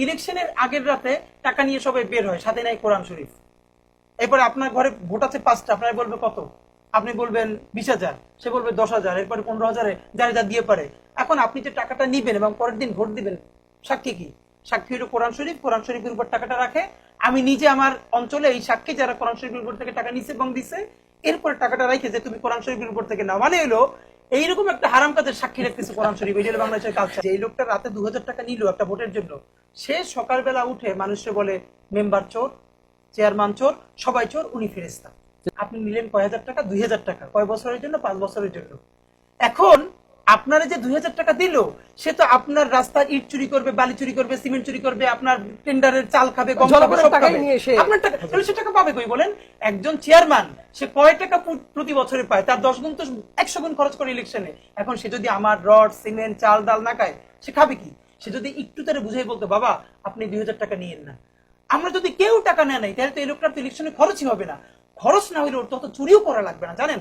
ইলেকশনের আগের রাতে টাকা নিয়ে সবাই বের হয়, সাথে নাই কোরআন শরীফ। এরপরে আপনার ঘরে ভোট আছে 5টা, আপনারা বলবে কত, আপনি বলবেন 20,000, সে বলবে 10,000, এরপরে 15,000, যার যা দিয়ে পারে। এখন আপনি যে টাকাটা নিবেন এবং পরের দিন ভোট দিবেন, সাক্ষী কি? সাক্ষী হলো কোরআন শরীফ। কোরআন শরীফের উপর টাকাটা রাখে। আমি নিজে আমার অঞ্চলে এই সাক্ষী যারা কোরআন শরীফের উপর থেকে টাকা নিছে এবং দিছে, এরপরে টাকাটা রাখে যে তুমি কোরআন শরীফের উপর থেকে নাও, মানে হলো এইরকম একটা হারাম কাজের সাক্ষী রাখতেছে কোরআন শরীফ। এই হলো বাংলাদেশের কালচার। যে এই লোকটা রাতে 2,000 টাকা নিল একটা ভোটের জন্য, সে সকালবেলা উঠে মানুষকে বলে মেম্বার চোর, চেয়ারম্যান চোর, সবাই চোর, উনি ফেরেশতা। আপনি নিলেন কয় হাজার টাকা? 2,000 টাকা। কয় বছরের জন্য? 5 বছরের জন্য। এখন আপনারা যে 2,000 টাকা দিল, সে তো আপনার রাস্তার ইট চুরি করবে, বালি চুরি করবে, সিমেন্ট চুরি করবে, আপনার টেন্ডারের চাল খাবে, গম খাবে, সব খাবে। আপনার টাকা তাহলে সে টাকা পাবে কই বলেন? একজন চেয়ারম্যান সে কয় টাকা প্রতি বছরে পায়? তার 10 গুণ তো 100 গুণ খরচ করে ইলেকশনে। এখন সে যদি আমার রড, সিমেন্ট, চাল, ডাল না খায়, সে খাবে কি? সে যদি একটু তারা বুঝাই বলতো, বাবা আপনি 2,000 টাকা নিয়েন না। আমরা যদি কেউ টাকা নেয় নাই, তাহলে তো এই লোকটার তো ইলেকশনে খরচই হবে না। খরচ না হইলে ওর তত চুরিও করা লাগবে না, জানেন।